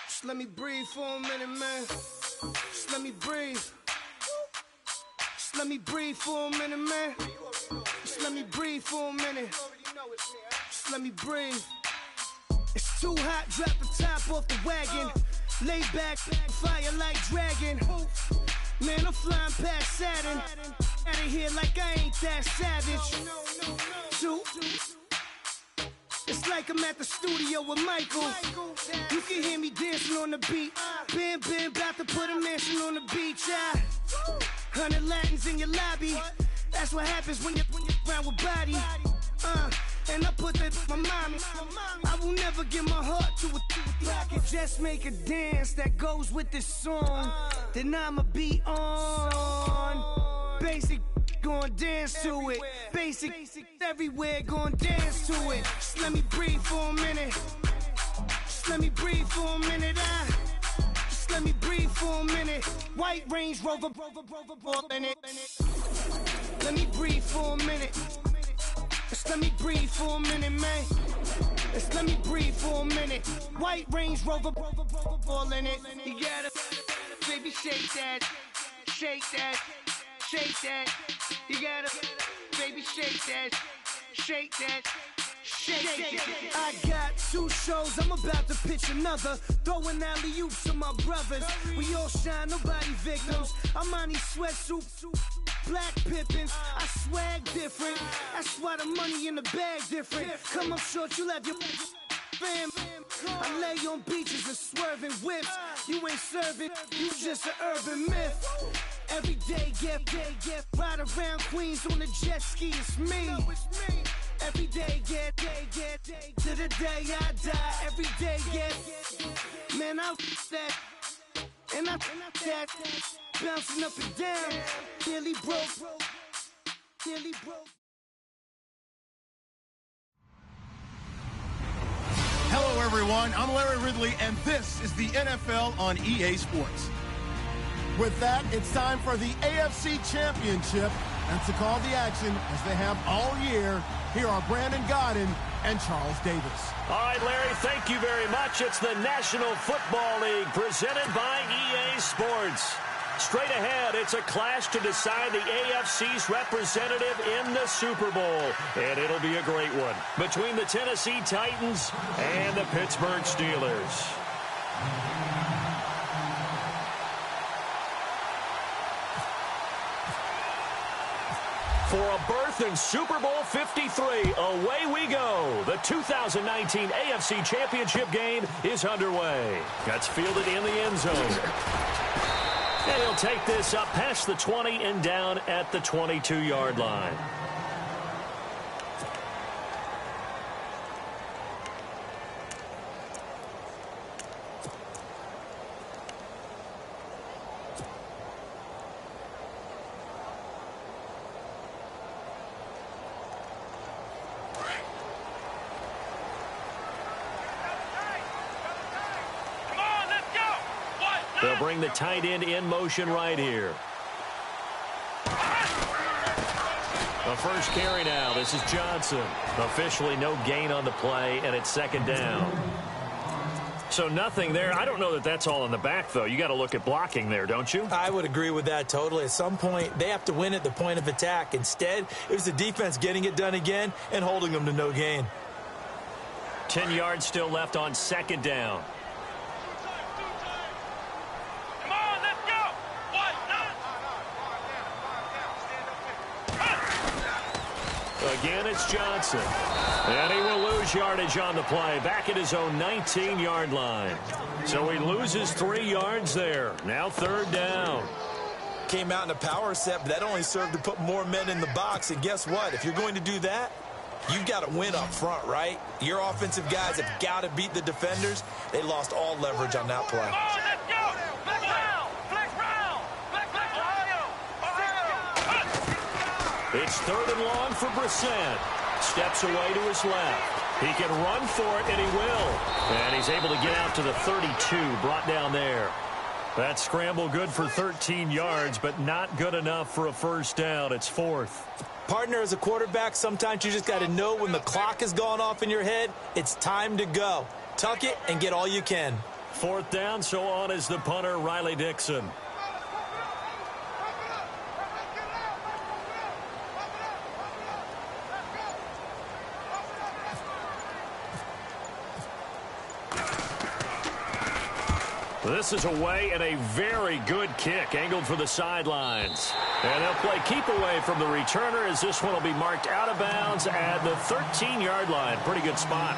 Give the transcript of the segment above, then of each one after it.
Just let me breathe for a minute, man. Just let me breathe. Just let me breathe for a minute, man. Just let me breathe for a minute. Just let me breathe. It's too hot, drop the top off the wagon. Lay back, fire like dragon. Man, I'm flying past Saturn. Out of here like I ain't that savage. Two. It's like I'm at the studio with Michael. You can hear me dancing on the beat. Bam, bam, about to put a mansion on the beach. 100 Latins in your lobby. That's what happens when you're around with body. And I put that in my mommy. I will never give my heart to a I can just make a dance that goes with this song. Then I'ma be on. Basic, gon' dance to it. Basic, everywhere, gon' dance to it. Just let me breathe for a minute. Just let me breathe for a minute. Just let me breathe for a minute. White Range Rover, in it. Let me breathe for a minute. Just let me breathe for a minute, man. Just let me breathe for a minute. White Range Rover, all in it. You gotta, baby, shake that, shake that, shake that. You gotta, baby, shake that, shake that. Shake. I got 2 shows, I'm about to pitch another. Throwing alley-oops to my brothers. We all shine, nobody victims. I'm on these sweatsuits, black pippins. I swag different. That's why the money in the bag different. Come up short, you have your fam. I lay on beaches and swerving whips. You ain't serving, you just an urban myth. Every day, get ride around Queens on the jet ski, it's me. Every day, get to the day I die. Every day, get man, I that and I that bouncing up and down, nearly broke. Hello, everyone. I'm Larry Ridley, and this is the NFL on EA Sports. With that, it's time for the AFC Championship. And to call the action, as they have all year, here are Brandon Godden and Charles Davis. All right, Larry, thank you very much. It's the National Football League presented by EA Sports. Straight ahead, it's a clash to decide the AFC's representative in the Super Bowl. And it'll be a great one between the Tennessee Titans and the Pittsburgh Steelers. For a berth in Super Bowl 53, away we go. The 2019 AFC Championship game is underway. That's fielded in the end zone. And he'll take this up past the 20 and down at the 22-yard line. They'll bring the tight end in motion right here. The first carry now. This is Johnson. Officially no gain on the play, and it's second down. So nothing there. I don't know that that's all in the back, though. You got to look at blocking there, don't you? I would agree with that totally. At some point, they have to win at the point of attack. Instead, it was the defense getting it done again and holding them to no gain. 10 yards still left on second down. Again, it's Johnson. And he will lose yardage on the play. Back at his own 19-yard line. So he loses 3 yards there. Now third down. Came out in a power set, but that only served to put more men in the box. And guess what? If you're going to do that, you've got to win up front, right? Your offensive guys have got to beat the defenders. They lost all leverage on that play. It's third and long for Brissett. Steps away to his left. He can run for it, and he will. And he's able to get out to the 32, brought down there. That scramble good for 13 yards, but not good enough for a first down. It's 4th. Partner, as a quarterback, sometimes you just got to know when the clock has gone off in your head, it's time to go. Tuck it and get all you can. 4th down, so on is the punter, Riley Dixon. This is away and a very good kick, angled for the sidelines. And they'll play keep away from the returner as this one will be marked out of bounds at the 13-yard line. Pretty good spot.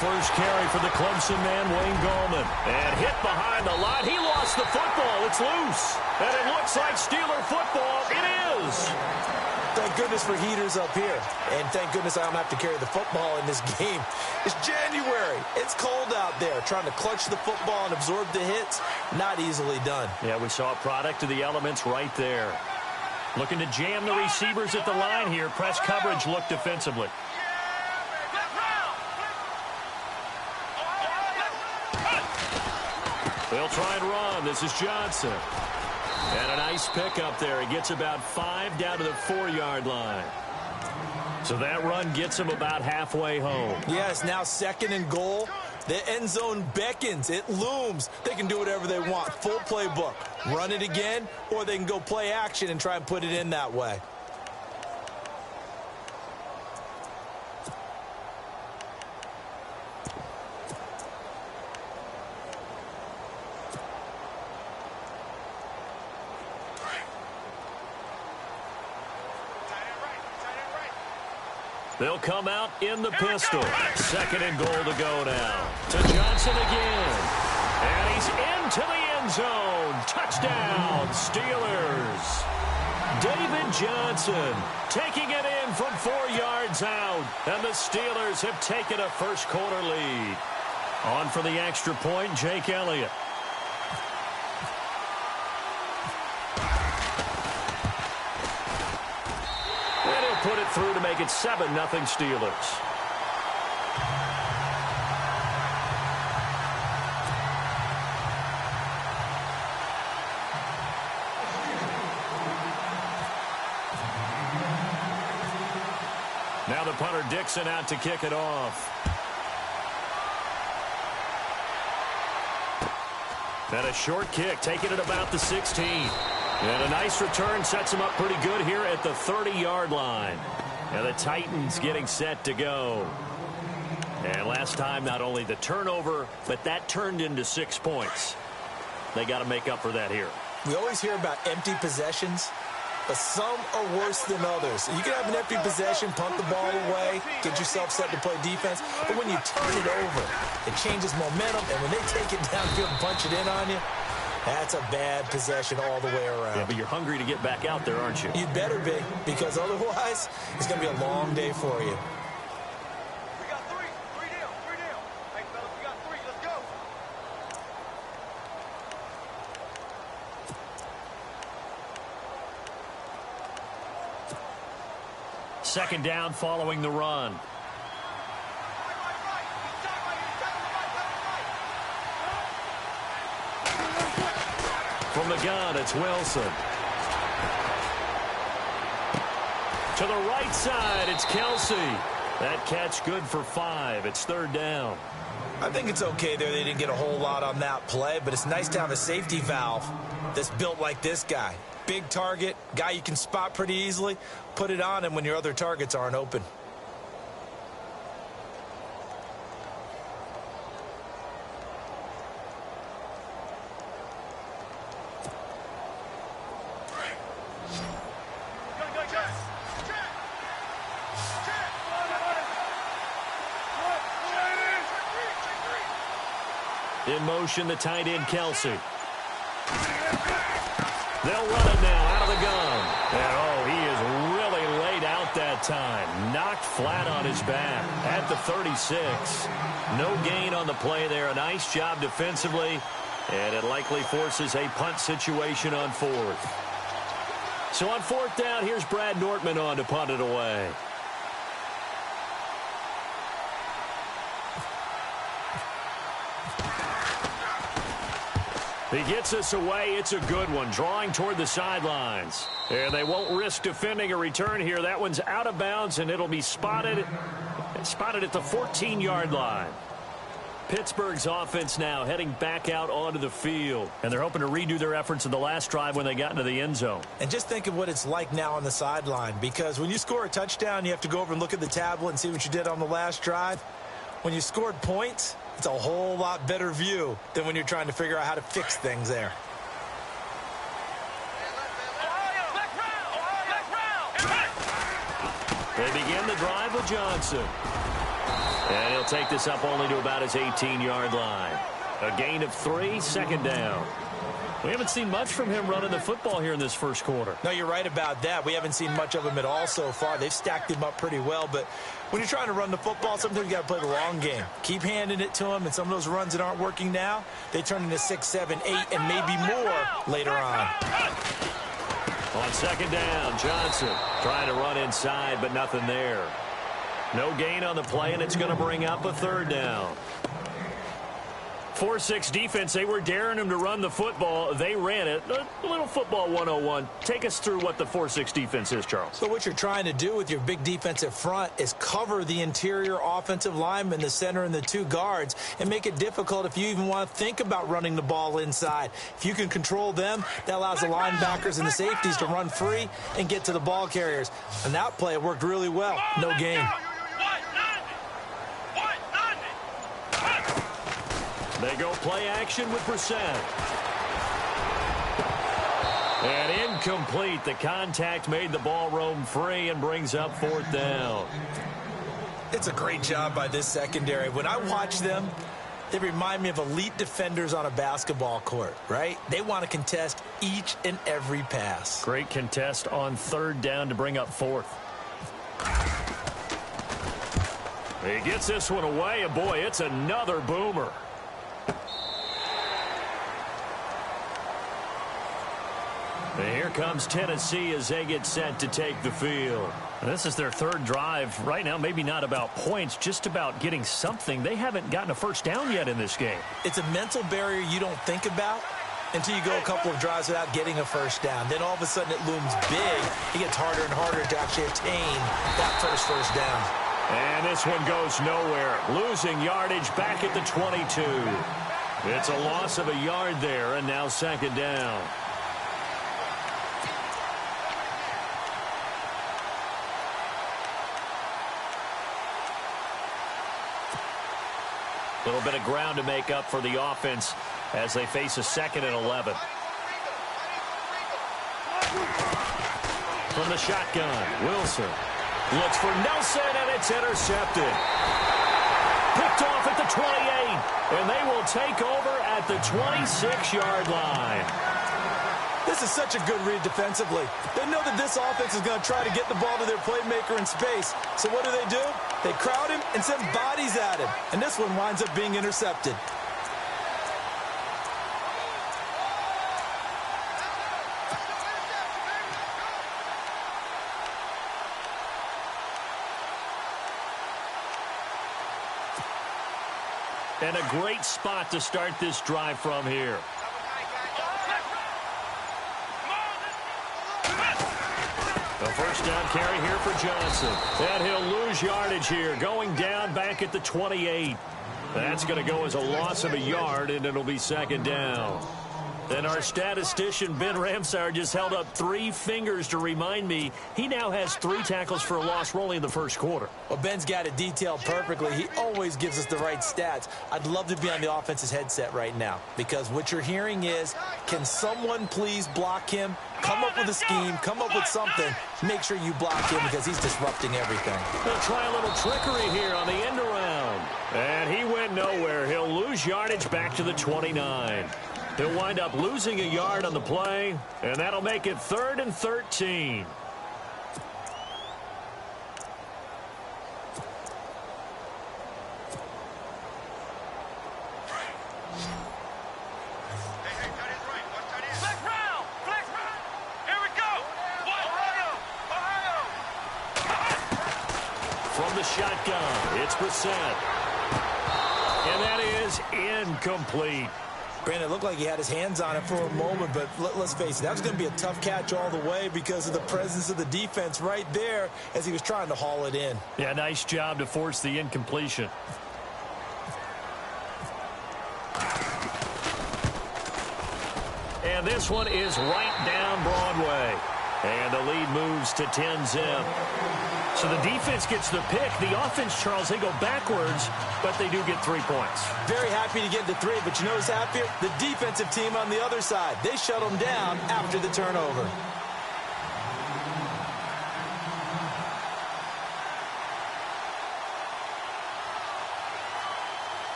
First carry for the Clemson man, Wayne Gallman. And hit behind the line. He lost the football. It's loose. And it looks like Steeler football. It is. Thank goodness for heaters up here. And thank goodness I don't have to carry the football in this game. It's January. It's cold out there. Trying to clutch the football and absorb the hits, not easily done. Yeah, we saw a product of the elements right there. Looking to jam the receivers at the line here. Press coverage look defensively. They'll try and run. This is Johnson. And a nice pickup there. He gets about 5 down to the 4-yard line. So that run gets him about halfway home. Yes, now 2nd and goal. The end zone beckons. It looms. They can do whatever they want. Full playbook. Run it again, or they can go play action and try and put it in that way. They'll come out in the pistol. 2nd and goal to go now. To Johnson again. And he's into the end zone. Touchdown, Steelers. David Johnson taking it in from 4 yards out. And the Steelers have taken a first-quarter lead. On for the extra point, Jake Elliott. Put it through to make it 7-0 Steelers. Now the punter Dixon out to kick it off. And a short kick, taking it about the 16. And a nice return sets him up pretty good here at the 30-yard line. And the Titans getting set to go. And last time, not only the turnover, but that turned into 6 points. They got to make up for that here. We always hear about empty possessions, but some are worse than others. You can have an empty possession, punt the ball away, get yourself set to play defense, but when you turn it over, it changes momentum, and when they take it downfield and punch it in on you, that's a bad possession all the way around. Yeah, but you're hungry to get back out there, aren't you? You'd better be, because otherwise, it's going to be a long day for you. We got three. Three down. Hey, fellas, we got 3. Let's go. Second down following the run. From the gun, it's Wilson. To the right side, it's Kelsey. That catch good for 5. It's 3rd down. I think it's okay there. They didn't get a whole lot on that play, but it's nice to have a safety valve that's built like this guy. Big target, guy you can spot pretty easily. Put it on him when your other targets aren't open. In motion, the tight end, Kelsey. They'll run it now out of the gun. And, oh, he is really knocked flat on his back at the 36. No gain on the play there. A nice job defensively, and it likely forces a punt situation on fourth. So on fourth down, here's Brad Nortman on to punt it away. He gets us away. It's a good one, drawing toward the sidelines. And they won't risk defending a return here. That one's out of bounds, and it'll be spotted at the 14-yard line. Pittsburgh's offense now heading back out onto the field. And they're hoping to redo their efforts in the last drive when they got into the end zone. And just think of what it's like now on the sideline, because when you score a touchdown, you have to go over and look at the tablet and see what you did on the last drive. When you scored points, it's a whole lot better view than when you're trying to figure out how to fix things there. They begin the drive with Johnson. And he'll take this up only to about his 18-yard line. A gain of 3, second down. We haven't seen much from him running the football here in this first quarter. No, you're right about that. We haven't seen much of him at all so far. They've stacked him up pretty well, but when you're trying to run the football, sometimes you got to play the long game. Keep handing it to him, and some of those runs that aren't working now, they turn into 6, 7, 8, and maybe more later on. On second down, Johnson trying to run inside, but nothing there. No gain on the play, and it's going to bring up a third down. 4-6 defense, they were daring him to run the football. They ran it. A little football 101. Take us through what the 4-6 defense is, Charles. So what you're trying to do with your big defensive front is cover the interior offensive lineman, the center, and the 2 guards, and make it difficult if you even want to think about running the ball inside. If you can control them, that allows the linebackers and the safeties to run free and get to the ball carriers. And that play worked really well. No gain. They go play action with Brissett. And incomplete. The contact made the ball roam free and brings up fourth down. It's a great job by this secondary. When I watch them, they remind me of elite defenders on a basketball court, right? They want to contest each and every pass. Great contest on third down to bring up fourth. He gets this one away, and boy, it's another boomer. And here comes Tennessee as they get set to take the field. And this is their third drive. Right now, maybe not about points, just about getting something. They haven't gotten a first down yet in this game. It's a mental barrier you don't think about until you go a couple of drives without getting a first down. Then all of a sudden it looms big. It gets harder and harder to actually attain that first down. And this one goes nowhere. Losing yardage back at the 22. It's a loss of a yard there, and now second down. A little bit of ground to make up for the offense as they face a 2nd and 11. From the shotgun, Wilson looks for Nelson, and it's intercepted. Picked off at the 28, and they will take over at the 26-yard line. This is such a good read defensively. They know that this offense is going to try to get the ball to their playmaker in space. So what do? They crowd him and send bodies at him. And this one winds up being intercepted. And a great spot to start this drive from here. A first down carry here for Johnson. And he'll lose yardage here, going down back at the 28. That's going to go as a loss of a yard, and it'll be second down. Then our statistician, Ben Ramsauer, just held up 3 fingers to remind me he now has 3 tackles for a loss rolling in the first quarter. Well, Ben's got it detailed perfectly. He always gives us the right stats. I'd love to be on the offense's headset right now, because what you're hearing is, can someone please block him? Come up with a scheme, come up with something. Make sure you block him because he's disrupting everything. They'll try a little trickery here on the end around. And he went nowhere. He'll lose yardage back to the 29. He'll wind up losing a yard on the play, and that'll make it 3rd and 13. from the shotgun. It's Brissett. And that is incomplete. Brandon, it looked like he had his hands on it for a moment, but let's face it, that was going to be a tough catch all the way because of the presence of the defense right there as he was trying to haul it in. Yeah, nice job to force the incompletion. And this one is right down Broadway. And the lead moves to 10-zip. So the defense gets the pick. The offense, Charles, they go backwards, but they do get 3 points. Very happy to get the 3, but you know who's happier? The defensive team on the other side. They shut them down after the turnover.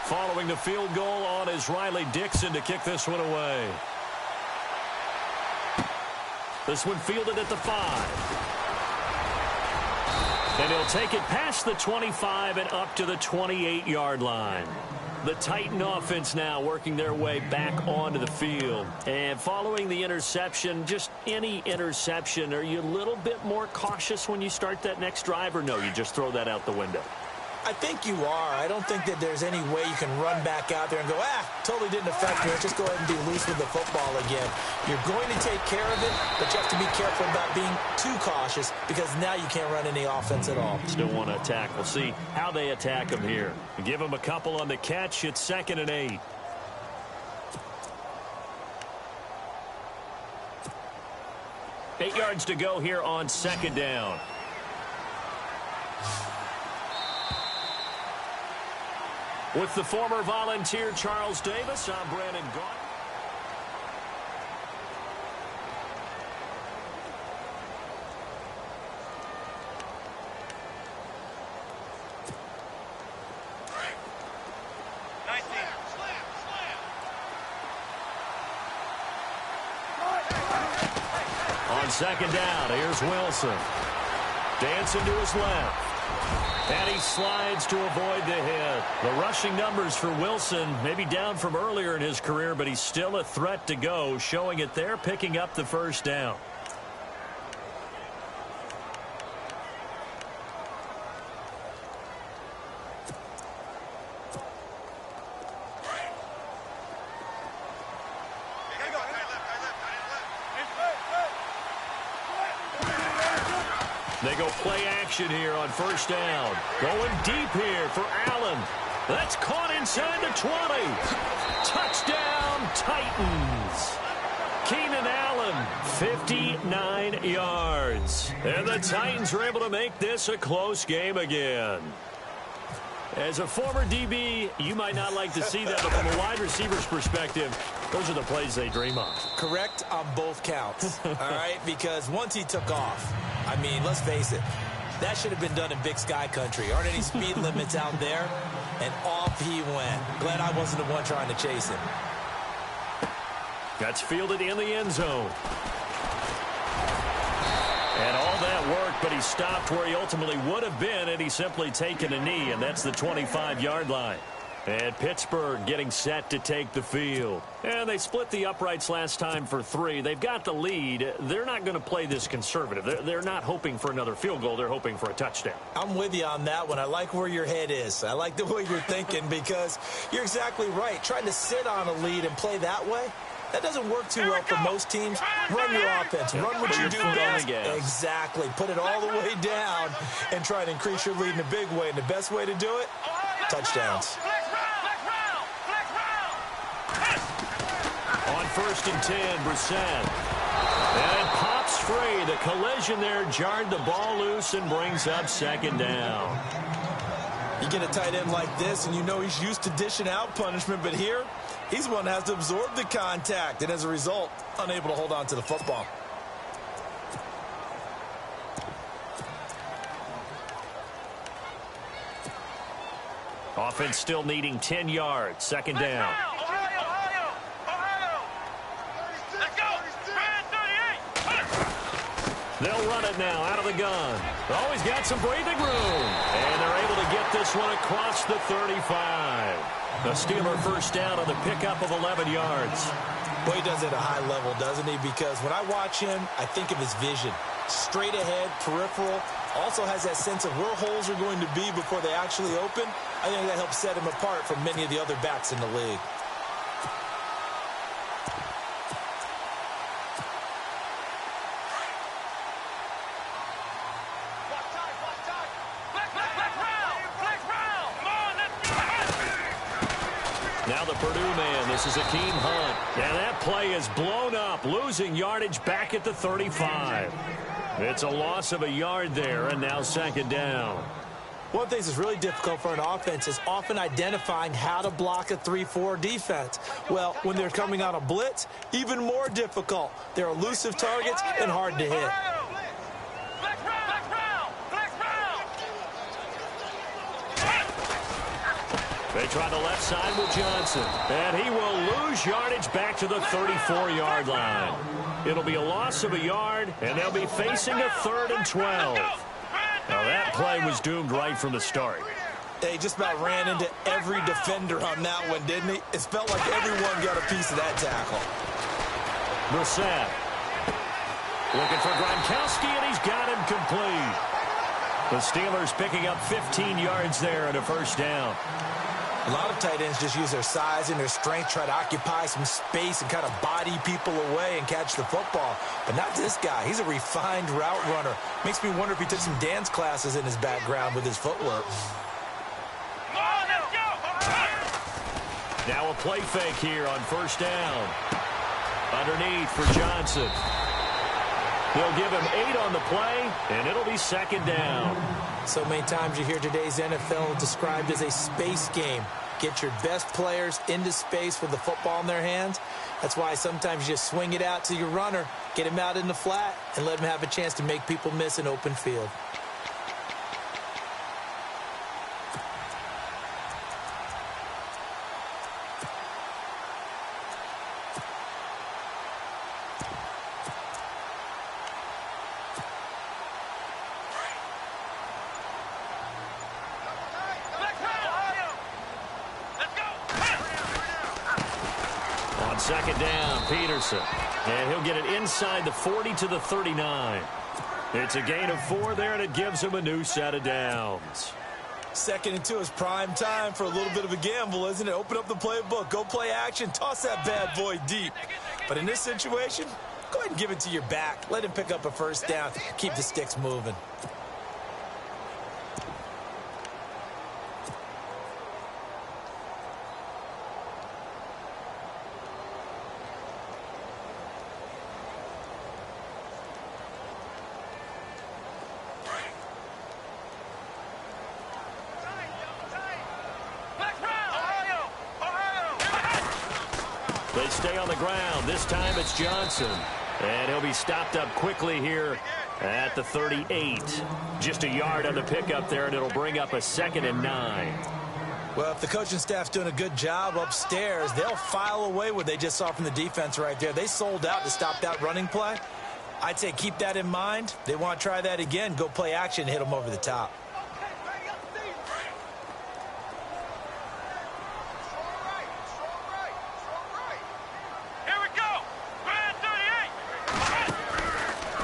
Following the field goal on is Riley Dixon to kick this one away. This one fielded at the 5. And he'll take it past the 25 and up to the 28-yard line. The Titan offense now working their way back onto the field. And following the interception, just any interception, are you a little bit more cautious when you start that next drive, or no, you just throw that out the window? I think you are. I don't think that there's any way you can run back out there and go, totally didn't affect me. Let's just go ahead and be loose with the football again. You're going to take care of it, but you have to be careful about being too cautious because now you can't run any offense at all. Still want to attack. We'll see how they attack him here. Give him a couple on the catch. It's 2nd and 8. Eight yards to go here on 2nd down. With the former Volunteer Charles Davis, I'm Brandon Gaunt. On 2nd down, here's Wilson. Dancing to his left. And he slides to avoid the hit. The rushing numbers for Wilson maybe down from earlier in his career, but he's still a threat to go, showing it there, picking up the 1st down. They go play action here on 1st down. Going deep here for Allen. That's caught inside the 20. Touchdown, Titans. Keenan Allen, 59 yards. And the Titans are able to make this a close game again. As a former DB, you might not like to see that, but from a wide receiver's perspective, those are the plays they dream of. Correct on both counts, all right? Because once he took off, I mean, let's face it, that should have been done in Big Sky Country. Aren't any speed limits out there? And off he went. Glad I wasn't the one trying to chase him. That's fielded in the end zone. And all that worked, but he stopped where he ultimately would have been had he simply taken a knee, and that's the 25-yard line. And Pittsburgh getting set to take the field. And they split the uprights last time for 3. They've got the lead. They're not going to play this conservative. They're not hoping for another field goal. They're hoping for a touchdown. I'm with you on that one. I like where your head is. I like the way you're thinking because you're exactly right. Trying to sit on a lead and play that way, that doesn't work too well for most teams. Run your offense. Run what you do best. Exactly. Put it all the way down and try to increase your lead in a big way. And the best way to do it, touchdowns. On 1st and 10, Brissett. And it pops free. The collision there jarred the ball loose and brings up 2nd down. You get a tight end like this, and you know he's used to dishing out punishment, but here, he's one that has to absorb the contact, and as a result, unable to hold on to the football. Offense still needing 10 yards. 2nd down. They'll run it now out of the gun. Oh, he's got some breathing room. And they're able to get this one across the 35. A Steeler first down on the pickup of 11 yards. Boy, he does it at a high level, doesn't he? Because when I watch him, I think of his vision. Straight ahead, peripheral, also has that sense of where holes are going to be before they actually open. I think that helps set him apart from many of the other backs in the league. Now the Purdue man, this is Akeem Hunt. And that play is blown up, losing yardage back at the 35. It's a loss of a yard there, and now second down. One of the things that's really difficult for an offense is often identifying how to block a 3-4 defense. Well, when they're coming on a blitz, even more difficult. They're elusive targets and hard to hit. They try the left side with Johnson. And he will lose yardage back to the 34-yard line. It'll be a loss of a yard, and they'll be facing a 3rd and 12. Now, that play was doomed right from the start. They just about ran into every defender on that one, didn't he? It felt like everyone got a piece of that tackle. Brissett looking for Gronkowski, and he's got him complete. The Steelers picking up 15 yards there and a first down. A lot of tight ends just use their size and their strength, try to occupy some space and kind of body people away and catch the football. But not this guy. He's a refined route runner. Makes me wonder if he took some dance classes in his background with his footwork. Now a play fake here on first down. Underneath for Johnson. They'll give him 8 on the play, and it'll be second down. So many times you hear today's NFL described as a space game. Get your best players into space with the football in their hands. That's why sometimes you just swing it out to your runner, get him out in the flat, and let him have a chance to make people miss an open field. Second down, Peterson. And he'll get it inside the 40 to the 39. It's a gain of 4 there, and it gives him a new set of downs. 2nd and 2 is prime time for a little bit of a gamble, isn't it? Open up the playbook, go play action, toss that bad boy deep. But in this situation, go ahead and give it to your back. Let him pick up a first down. Keep the sticks moving. They stay on the ground. This time it's Johnson. And he'll be stopped up quickly here at the 38. Just a yard on the pickup there, and it'll bring up a 2nd and 9. Well, if the coaching staff's doing a good job upstairs, they'll file away what they just saw from the defense right there. They sold out to stop that running play. I'd say keep that in mind. They want to try that again. Go play action and hit them over the top.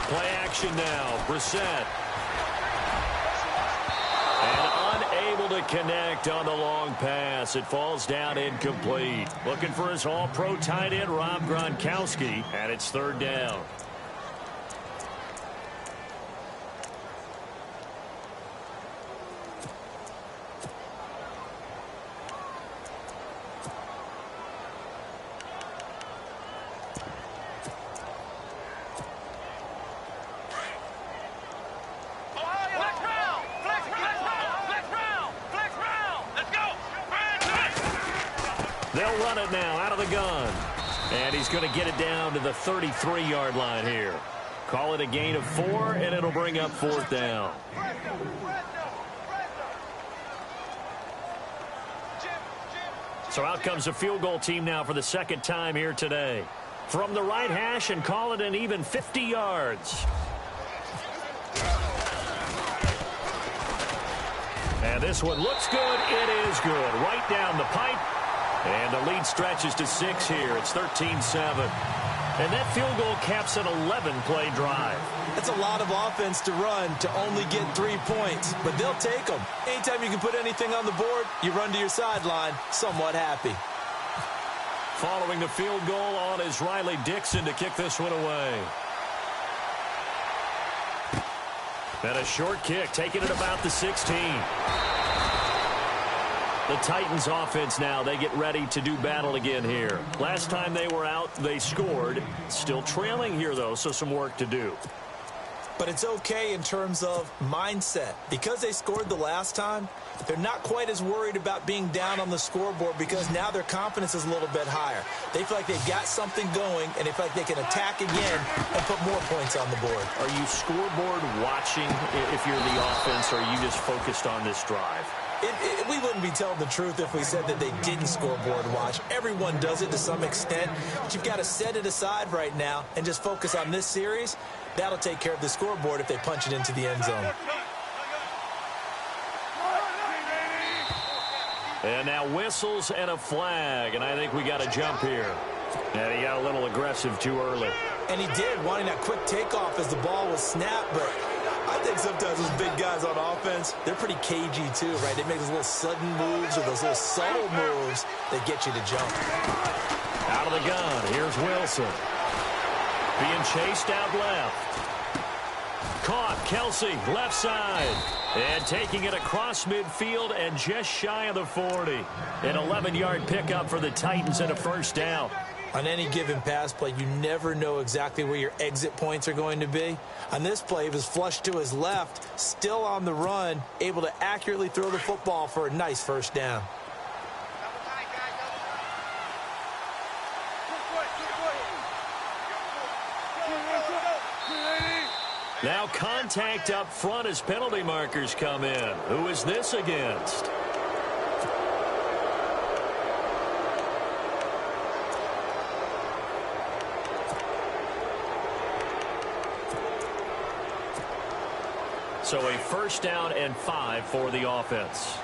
Play action now. Brissett. And unable to connect on the long pass. It falls down incomplete. Looking for his all-pro tight end, Rob Gronkowski. And it's 3rd down. They'll run it now out of the gun. And he's going to get it down to the 33-yard line here. Call it a gain of 4, and it'll bring up 4th down. So out comes the field goal team now for the 2nd time here today. From the right hash, and call it an even 50 yards. And this one looks good. It is good. Right down the pipe. And the lead stretches to 6 here. It's 13-7. And that field goal caps an 11-play drive. That's a lot of offense to run to only get 3 points, but they'll take them. Anytime you can put anything on the board, you run to your sideline somewhat happy. Following the field goal on is Riley Dixon to kick this one away. And a short kick, taking it about the 16. The Titans offense now, they get ready to do battle again here. Last time they were out, they scored. Still trailing here, though, so some work to do. But it's okay in terms of mindset. Because they scored the last time, they're not quite as worried about being down on the scoreboard because now their confidence is a little bit higher. They feel like they've got something going, and they feel like they can attack again and put more points on the board. Are you scoreboard watching if you're the offense, or are you just focused on this drive? We wouldn't be telling the truth if we said that they didn't scoreboard watch. Everyone does it to some extent, but you've got to set it aside right now and just focus on this series. That'll take care of the scoreboard if they punch it into the end zone. And now whistles and a flag, and I think we got a jump here. And he got a little aggressive too early. And he did, wanting that quick takeoff as the ball was snapped, but I think sometimes those big guys on offense, they're pretty cagey too, right? They make those little sudden moves or those little subtle moves that get you to jump. Out of the gun, here's Wilson. Being chased out left. Caught, Kelsey, left side. And taking it across midfield and just shy of the 40. An 11-yard pickup for the Titans and a first down. On any given pass play, you never know exactly where your exit points are going to be. On this play, he was flushed to his left, still on the run, able to accurately throw the football for a nice first down. Now contact up front as penalty markers come in. Who is this against? So a first down and 5 for the offense.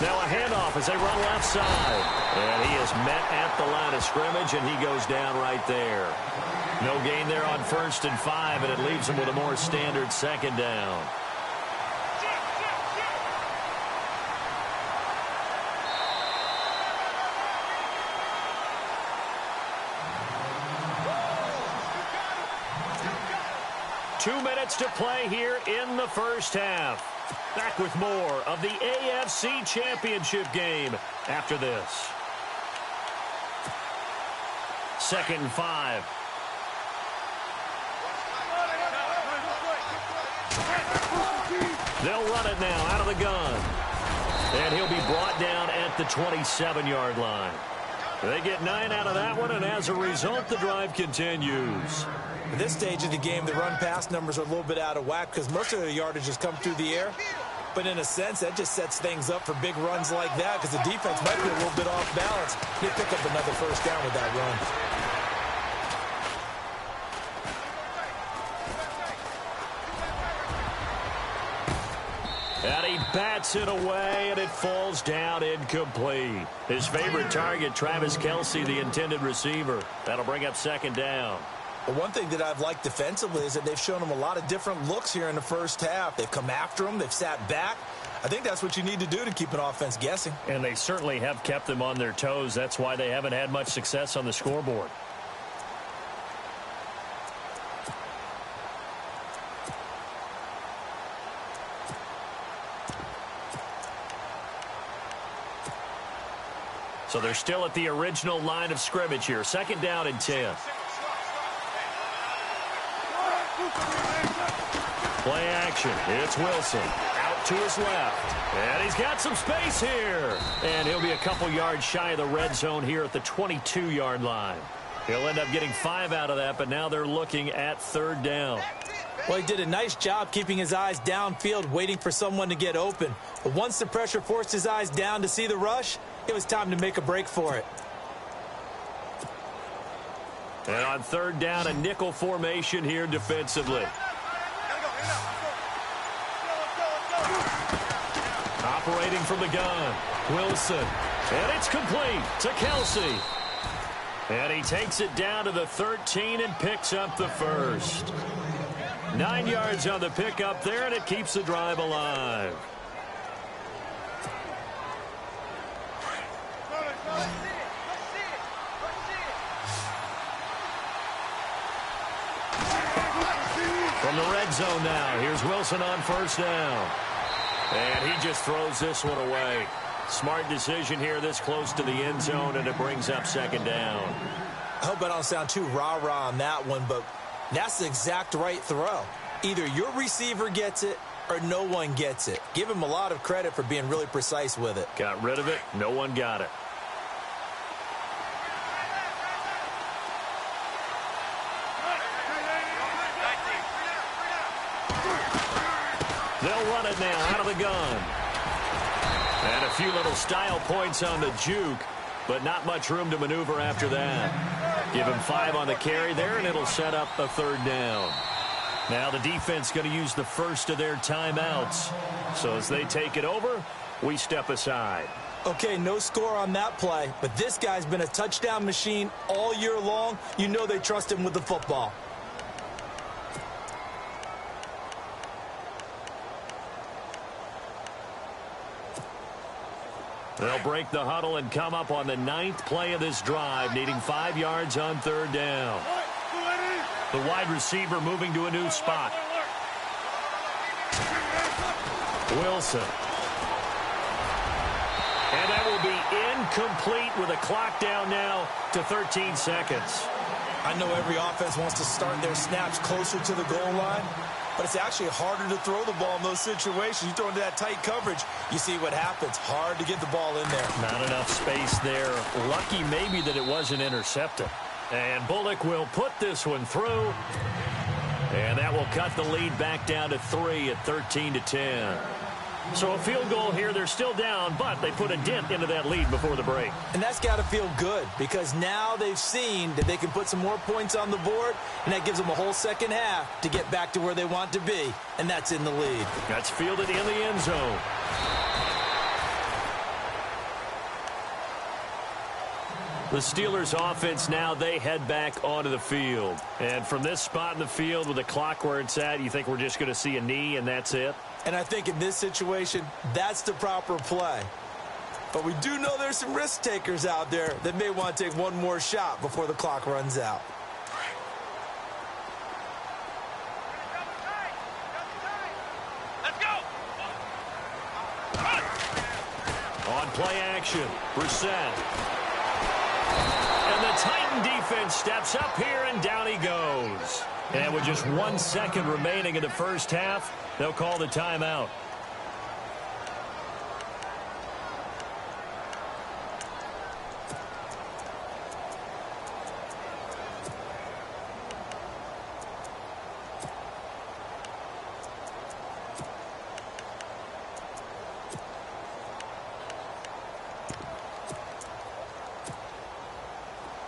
Now a handoff as they run left side. And he is met at the line of scrimmage, and he goes down right there. No gain there on 1st and 5, and it leaves him with a more standard second down. Two minutes to play here in the first half. Back with more of the AFC Championship game after this. 2nd and 5. They'll run it now out of the gun. And he'll be brought down at the 27-yard line. They get 9 out of that one, and as a result, the drive continues. At this stage of the game, the run-pass numbers are a little bit out of whack because most of the yardage has come through the air. But in a sense, that just sets things up for big runs like that because the defense might be a little bit off balance. They pick up another first down with that run. And he bats it away, and it falls down incomplete. His favorite target, Travis Kelsey, the intended receiver. That'll bring up 2nd down. Well, one thing that I've liked defensively is that they've shown him a lot of different looks here in the first half. They've come after him. They've sat back. I think that's what you need to do to keep an offense guessing. And they certainly have kept them on their toes. That's why they haven't had much success on the scoreboard. So they're still at the original line of scrimmage here. 2nd down and 10. Play action. It's Wilson. Out to his left. And he's got some space here. And he'll be a couple yards shy of the red zone here at the 22-yard line. He'll end up getting 5 out of that, but now they're looking at 3rd down. Well, he did a nice job keeping his eyes downfield, waiting for someone to get open. But once the pressure forced his eyes down to see the rush, it was time to make a break for it. And on 3rd down, a nickel formation here defensively. operating from the gun. Wilson. And it's complete to Kelsey. And he takes it down to the 13 and picks up the first. 9 yards on the pickup there, and it keeps the drive alive. From the red zone now, here's Wilson on first down. And he just throws this one away. Smart decision here this close to the end zone, and it brings up second down. I hope I don't sound too rah-rah on that one, but that's the exact right throw. Either your receiver gets it or no one gets it. Give him a lot of credit for being really precise with it. Got rid of it. No one got it. They'll run it now out of the gun. And a few little style points on the juke, but not much room to maneuver after that. Give him 5 on the carry there, and it'll set up a third down. Now the defense going to use the first of their timeouts. So as they take it over, we step aside. Okay, no score on that play, but this guy's been a touchdown machine all year long. You know they trust him with the football. They'll break the huddle and come up on the 9th play of this drive, needing 5 yards on third down. The wide receiver moving to a new spot. Wilson. And that will be incomplete with a clock down now to 13 seconds. I know every offense wants to start their snaps closer to the goal line, but it's actually harder to throw the ball in those situations. You throw into that tight coverage, you see what happens. Hard to get the ball in there. Not enough space there. Lucky maybe that it wasn't intercepted. And Bullock will put this one through. And that will cut the lead back down to 3 at 13-10. So a field goal here. They're still down, but they put a dent into that lead before the break. And that's got to feel good because now they've seen that they can put some more points on the board, and that gives them a whole second half to get back to where they want to be, and that's in the lead. That's fielded in the end zone. The Steelers offense now, they head back onto the field. And from this spot in the field with the clock where it's at, you think we're just going to see a knee and that's it? And I think in this situation, that's the proper play. But we do know there's some risk takers out there that may want to take one more shot before the clock runs out. Let's go! On play action, Brissett. And the Titan defense steps up here, and down he goes. And with just 1 second remaining in the first half, they'll call the timeout.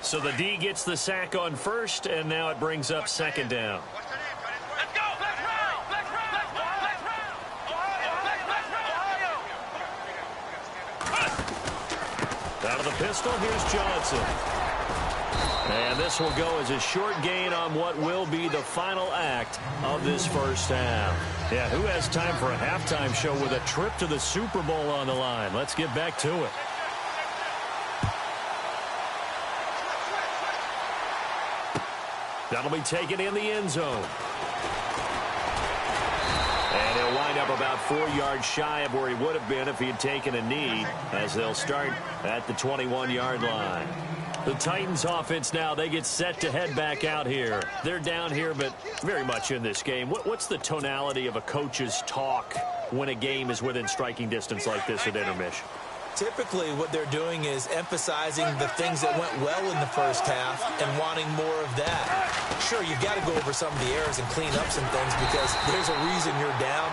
So the D gets the sack on first, and now it brings up second down. Let's go! Let's round! Let's round! Let's round! Out of the pistol, here's Johnson. And this will go as a short gain on what will be the final act of this first half. Yeah, who has time for a halftime show with a trip to the Super Bowl on the line? Let's get back to it. That'll be taken in the end zone. And he'll wind up about 4 yards shy of where he would have been if he had taken a knee, as they'll start at the 21-yard line. The Titans offense now, they get set to head back out here. They're down here, but very much in this game. What's the tonality of a coach's talk when a game is within striking distance like this at intermission? Typically, what they're doing is emphasizing the things that went well in the first half and wanting more of that. Sure, you've got to go over some of the errors and clean up some things because there's a reason you're down.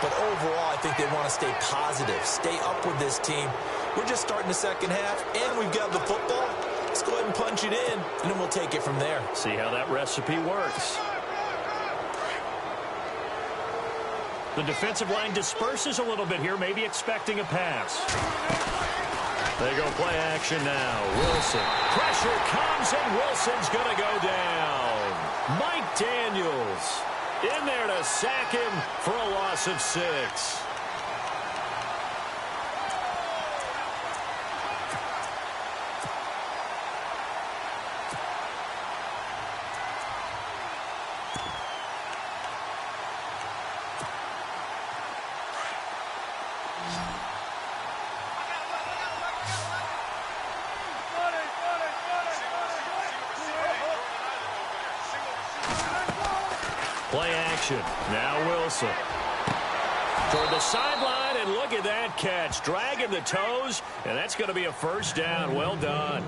But overall, I think they want to stay positive, stay up with this team. We're just starting the second half, and we've got the football. Let's go ahead and punch it in, and then we'll take it from there. See how that recipe works. The defensive line disperses a little bit here, maybe expecting a pass. They go play action now. Wilson. Pressure comes, and Wilson's going to go down. Mike Daniels in there to sack him for a loss of 6. Play action. Now Wilson. Toward the sideline, and look at that catch. Dragging the toes, and that's going to be a first down. Well done.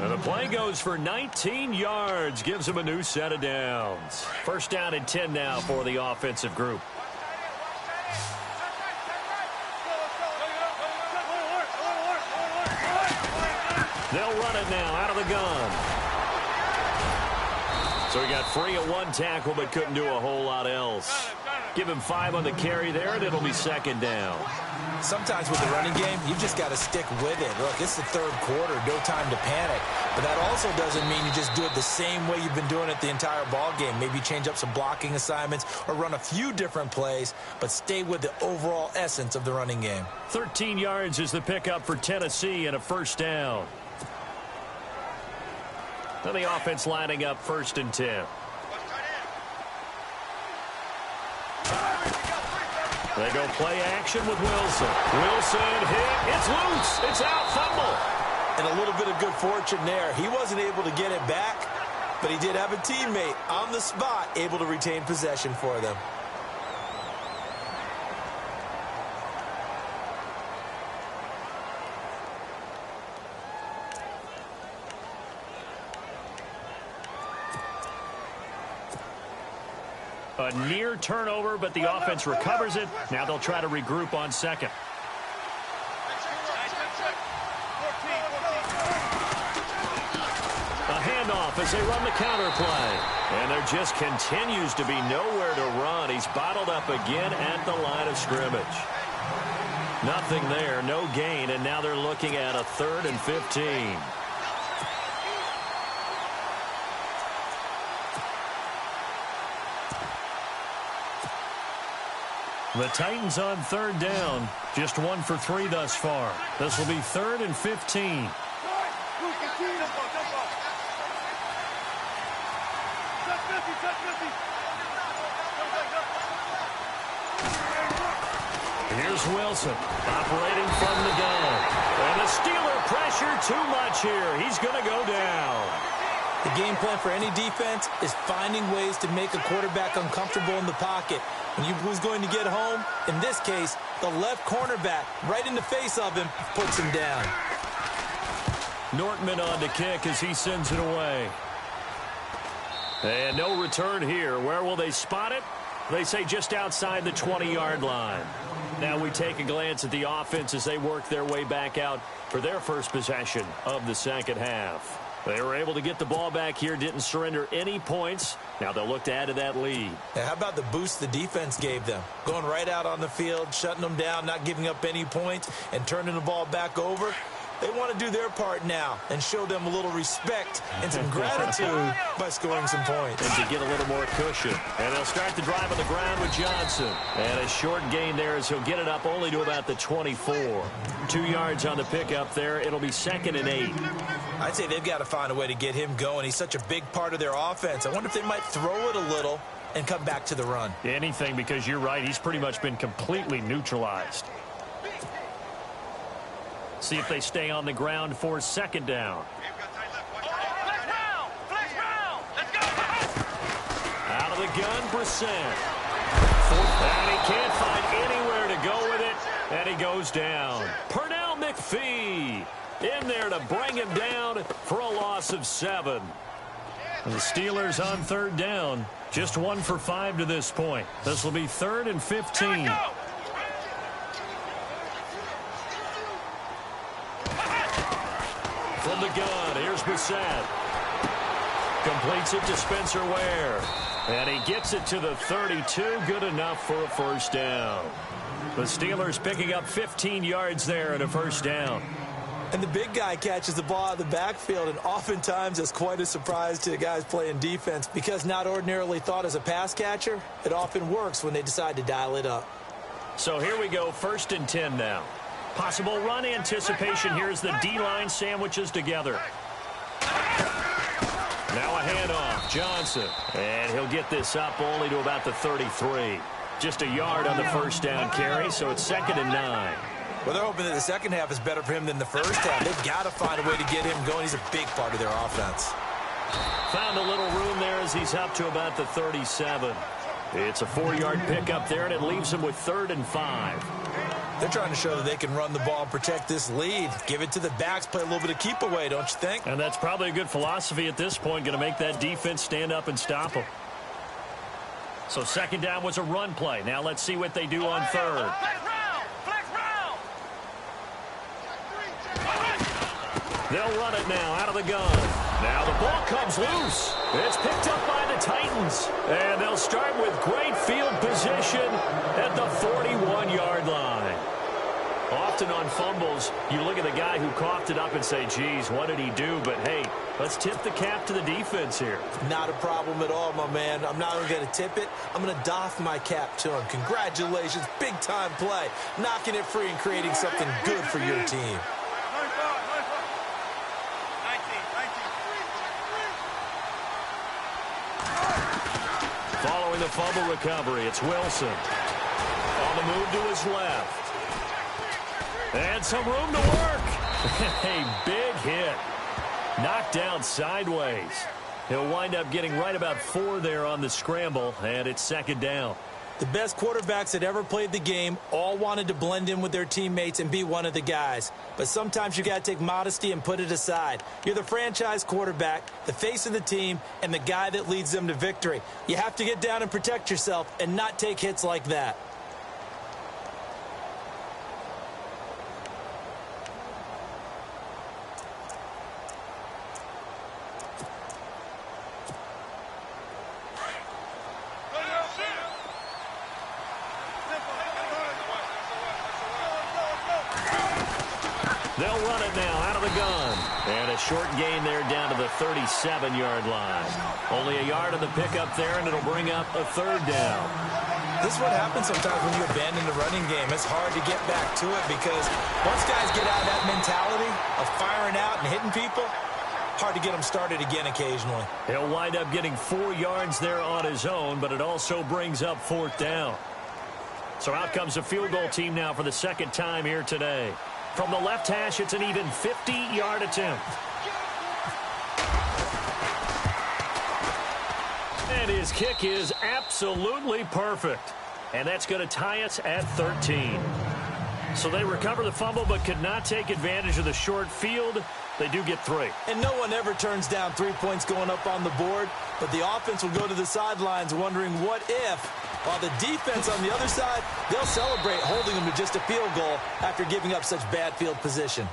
And the play goes for 19 yards. Gives him a new set of downs. First down and 10 now for the offensive group. They'll run it now out of the gun. So he got free of one tackle but couldn't do a whole lot else. Give him 5 on the carry there, and it'll be second down. Sometimes with the running game, you just got to stick with it. Look, it's the third quarter, no time to panic. But that also doesn't mean you just do it the same way you've been doing it the entire ball game. Maybe change up some blocking assignments or run a few different plays, but stay with the overall essence of the running game. 13 yards is the pickup for Tennessee and a first down. Then the offense lining up first and 10. They go play action with Wilson. Wilson hit. It's loose. It's out. Fumble. And a little bit of good fortune there. He wasn't able to get it back, but he did have a teammate on the spot able to retain possession for them. A near turnover, but the offense recovers it. Now they'll try to regroup on second. A handoff as they run the counter play. And there just continues to be nowhere to run. He's bottled up again at the line of scrimmage. Nothing there, no gain, and now they're looking at a 3rd and 15. The Titans on 3rd down. Just 1 for 3 thus far. This will be 3rd and 15. Here's Wilson operating from the gun. And the Steeler pressure too much here. He's going to go down. The game plan for any defense is finding ways to make a quarterback uncomfortable in the pocket. Who's going to get home? In this case, the left cornerback, right in the face of him, puts him down. Nortman on to kick as he sends it away. And no return here. Where will they spot it? They say just outside the 20-yard line. Now we take a glance at the offense as they work their way back out for their first possession of the second half. They were able to get the ball back here, didn't surrender any points. Now they'll look to add to that lead. How about the boost the defense gave them? Going right out on the field, shutting them down, not giving up any points, and turning the ball back over. They want to do their part now and show them a little respect and some gratitude by scoring some points. And to get a little more cushion. And they'll start the drive on the ground with Johnson. And a short gain there as he'll get it up only to about the 24. 2 yards on the pickup there. It'll be 2nd and 8. I'd say they've got to find a way to get him going. He's such a big part of their offense. I wonder if they might throw it a little and come back to the run. Anything, because you're right. He's pretty much been completely neutralized. See if they stay on the ground for 2nd down. Out of the gun, Brissett. And he can't find anywhere to go with it, and he goes down. Pernell McPhee in there to bring him down for a loss of 7. And the Steelers on 3rd down. Just 1 for 5 to this point. This will be 3rd and 15. From the gun, here's Brissett. Completes it to Spencer Ware. And he gets it to the 32. Good enough for a first down. The Steelers picking up 15 yards there and a first down. And the big guy catches the ball out of the backfield, and oftentimes it's quite a surprise to the guys playing defense because not ordinarily thought as a pass catcher, it often works when they decide to dial it up. So here we go, 1st and 10 now. Possible run anticipation. Here's the D-line sandwiches together. Now a handoff, Johnson. And he'll get this up only to about the 33. Just a yard on the first down carry, so it's 2nd and 9. Well, they're hoping that the second half is better for him than the first half. They've got to find a way to get him going. He's a big part of their offense. Found a little room there as he's up to about the 37. It's a 4-yard pickup there, and it leaves him with 3rd and 5. They're trying to show that they can run the ball and protect this lead. Give it to the backs, play a little bit of keep away, don't you think? And that's probably a good philosophy at this point, going to make that defense stand up and stop them. So 2nd down was a run play. Now let's see what they do on 3rd. They'll run it now out of the gun. Now the ball comes loose. It's picked up by the Titans. And they'll start with great field position at the 41-yard line. Often on fumbles, you look at the guy who coughed it up and say, geez, what did he do? But, hey, let's tip the cap to the defense here. Not a problem at all, my man. I'm not even going to tip it. I'm going to doff my cap to him. Congratulations. Big-time play. Knocking it free and creating something good for your team. Following the fumble recovery, it's Wilson. On the move to his left. And some room to work. A big hit. Knocked down sideways. He'll wind up getting right about 4 there on the scramble, and it's 2nd down. The best quarterbacks that ever played the game all wanted to blend in with their teammates and be one of the guys. But sometimes you got to take modesty and put it aside. You're the franchise quarterback, the face of the team, and the guy that leads them to victory. You have to get down and protect yourself and not take hits like that. They'll run it now out of the gun. And a short gain there down to the 37-yard line. Only a yard on the pickup there, and it'll bring up a 3rd down. This is what happens sometimes when you abandon the running game. It's hard to get back to it because once guys get out of that mentality of firing out and hitting people, hard to get them started again occasionally. He'll wind up getting 4 yards there on his own, but it also brings up 4th down. So out comes a field goal team now for the 2nd time here today. From the left hash, it's an even 50-yard attempt. And his kick is absolutely perfect. And that's going to tie us at 13. So they recover the fumble but could not take advantage of the short field. They do get 3. And no one ever turns down 3 points going up on the board, but the offense will go to the sidelines wondering what if, while the defense on the other side, they'll celebrate holding them to just a field goal after giving up such bad field position.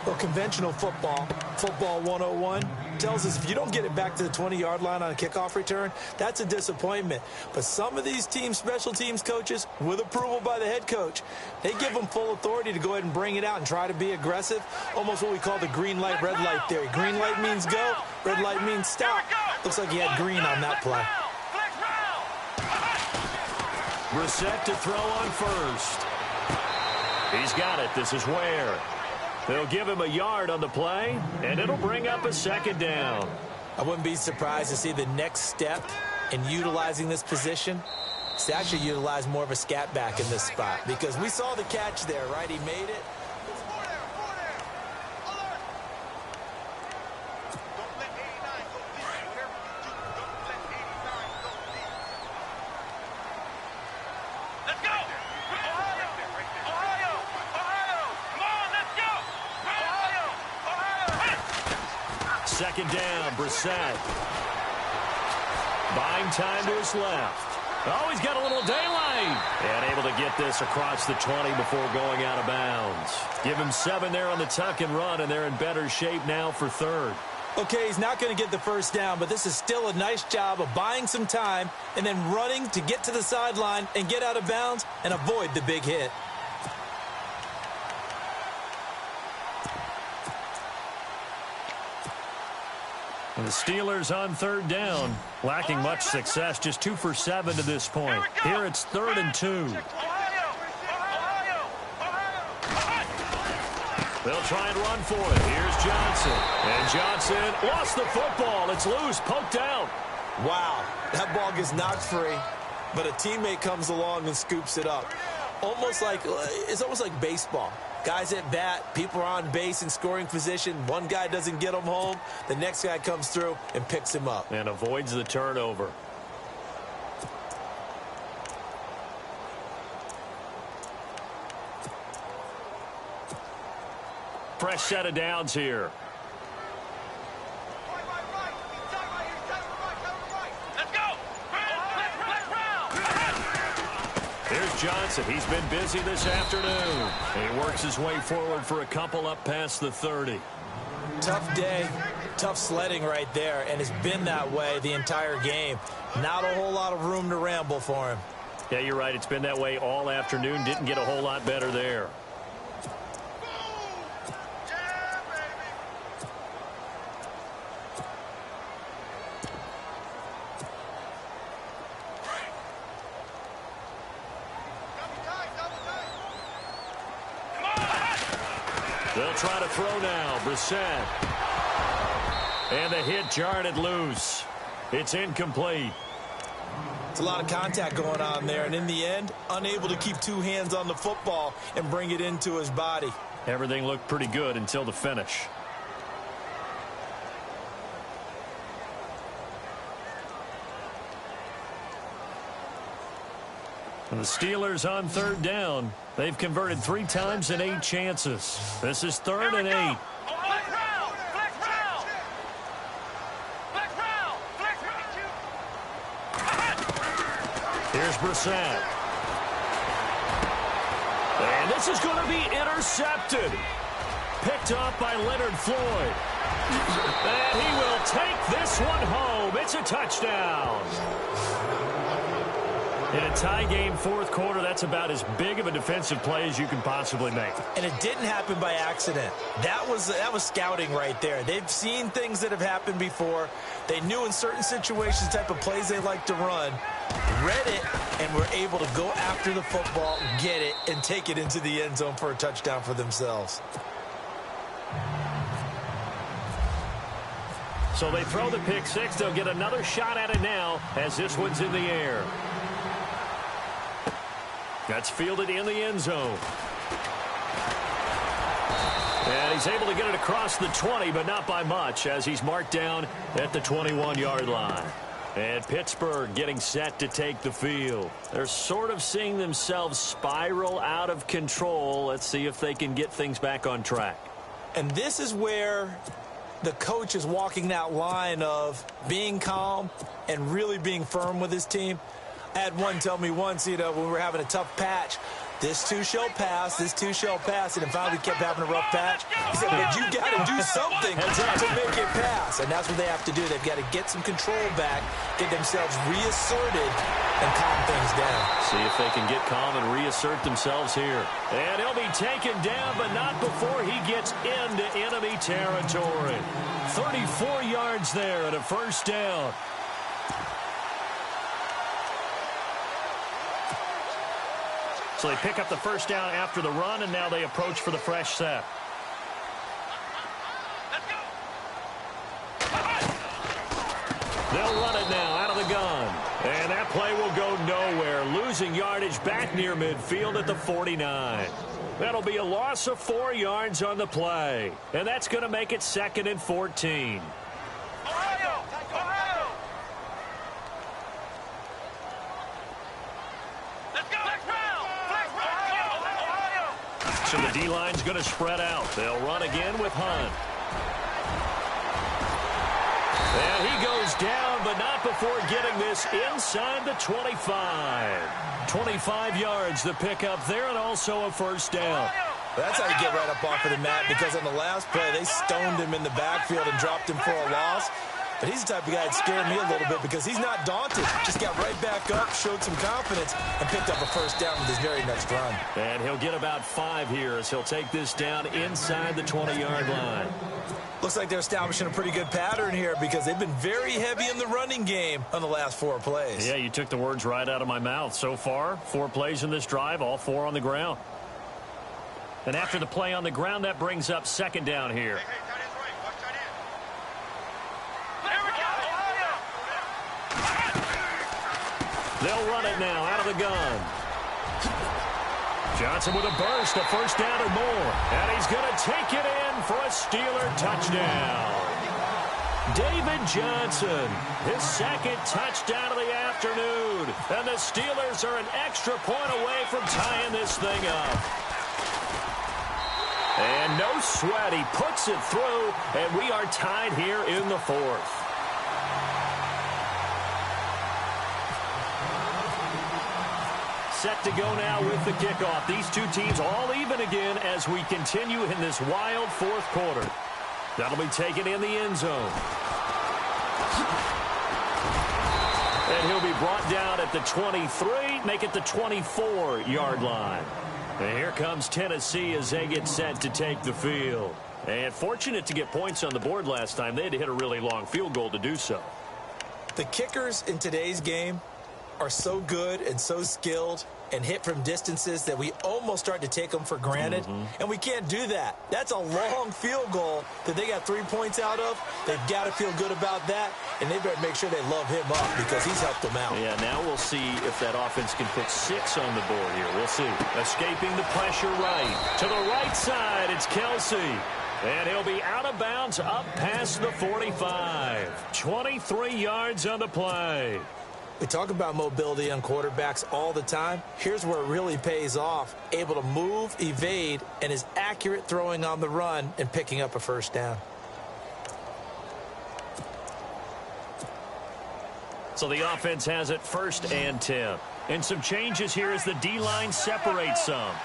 Well, conventional football 101, tells us if you don't get it back to the 20-yard line on a kickoff return, that's a disappointment. But some of these team special teams coaches, with approval by the head coach, they give them full authority to go ahead and bring it out and try to be aggressive, almost what we call the green light, red light theory. Green light means go, red light means stop. Looks like he had green on that play. Brissett to throw on first. He's got it. This is Ware. They'll give him a yard on the play, and it'll bring up a 2nd down. I wouldn't be surprised to see the next step in utilizing this position. It's to actually utilize more of a scat back in this spot because we saw the catch there, right? He made it. Second down, Brissett. Buying time to his left. Oh, he's got a little daylight. And able to get this across the 20 before going out of bounds. Give him 7 there on the tuck and run, and they're in better shape now for 3rd. Okay, he's not going to get the first down, but this is still a nice job of buying some time and then running to get to the sideline and get out of bounds and avoid the big hit. And the Steelers on third down, lacking much success, just 2 for 7 to this point. Here it's 3rd and 2. They'll try and run for it. Here's Johnson. And Johnson lost the football. It's loose, poked out. Wow, that ball gets knocked free, but a teammate comes along and scoops it up. It's almost like baseball. Guys at bat, people are on base in scoring position. One guy doesn't get him home. The next guy comes through and picks him up. And avoids the turnover. Fresh set of downs here. Here's Johnson. He's been busy this afternoon. He works his way forward for a couple up past the 30. Tough day, tough sledding right there, and it's been that way the entire game. Not a whole lot of room to ramble for him. Yeah, you're right. It's been that way all afternoon. Didn't get a whole lot better there. They'll try to throw now. Brissett. And the hit jarred it loose. It's incomplete. It's a lot of contact going on there, and in the end, unable to keep two hands on the football and bring it into his body. Everything looked pretty good until the finish. And the Steelers on third down. They've converted 3 times in 8 chances. This is 3rd and 8. Here's Brissett. And this is going to be intercepted. Picked off by Leonard Floyd. And he will take this one home. It's a touchdown. In a tie game, 4th quarter, that's about as big of a defensive play as you can possibly make. And it didn't happen by accident. That was scouting right there. They've seen things that have happened before. They knew in certain situations the type of plays they like to run, read it, and were able to go after the football, get it, and take it into the end zone for a touchdown for themselves. So they throw the pick six. They'll get another shot at it now as this one's in the air. That's fielded in the end zone. And he's able to get it across the 20, but not by much, as he's marked down at the 21-yard line. And Pittsburgh getting set to take the field. They're sort of seeing themselves spiral out of control. Let's see if they can get things back on track. And this is where the coach is walking that line of being calm and really being firm with his team. I had one tell me once, when we were having a tough patch, this too shall pass, this too shall pass, and finally we kept having a rough patch. He said, but you got to do something to make it pass, and that's what they have to do. They've got to get some control back, get themselves reasserted, and calm things down. See if they can get calm and reassert themselves here. And he'll be taken down, but not before he gets into enemy territory. 34 yards there and a first down. So they pick up the first down after the run, and now they approach for the fresh set. They'll run it now out of the gun. And that play will go nowhere. Losing yardage back near midfield at the 49. That'll be a loss of 4 yards on the play. And that's going to make it 2nd and 14. So the D-line's going to spread out. They'll run again with Hunt. And he goes down, but not before getting this inside the 25. 25 yards the pickup there, and also a first down. That's how you get right up off of the mat, because on the last play, they stoned him in the backfield and dropped him for a loss. But he's the type of guy that scared me a little bit because he's not daunted. Just got right back up, showed some confidence, and picked up a first down with his very next run. And he'll get about 5 here as he'll take this down inside the 20-yard line. Looks like they're establishing a pretty good pattern here because they've been very heavy in the running game on the last 4 plays. Yeah, you took the words right out of my mouth. So far, 4 plays in this drive, all 4 on the ground. And after the play on the ground, that brings up second down here. They'll run it now out of the gun. Johnson with a burst, a first down or more. And he's going to take it in for a Steeler touchdown. David Johnson, his second touchdown of the afternoon. And the Steelers are an extra point away from tying this thing up. And no sweat, he puts it through, and we are tied here in the 4th. Set to go now with the kickoff. These two teams all even again as we continue in this wild 4th quarter. That'll be taken in the end zone. And he'll be brought down at the 23, make it the 24-yard line. And here comes Tennessee as they get set to take the field. And fortunate to get points on the board last time. They had to hit a really long field goal to do so. The kickers in today's game are so good and so skilled and hit from distances that we almost start to take them for granted. And we can't do that. That's a long field goal that they got 3 points out of. They've got to feel good about that, and they better make sure they love him up because he's helped them out. Yeah, now we'll see if that offense can put 6 on the board here. We'll see. Escaping the pressure right. To the right side, it's Kelsey. And he'll be out of bounds up past the 45. 23 yards on the play. We talk about mobility on quarterbacks all the time. Here's where it really pays off. Able to move, evade, and is accurate throwing on the run and picking up a first down. So the offense has it 1st and 10. And some changes here as the D-line separates some.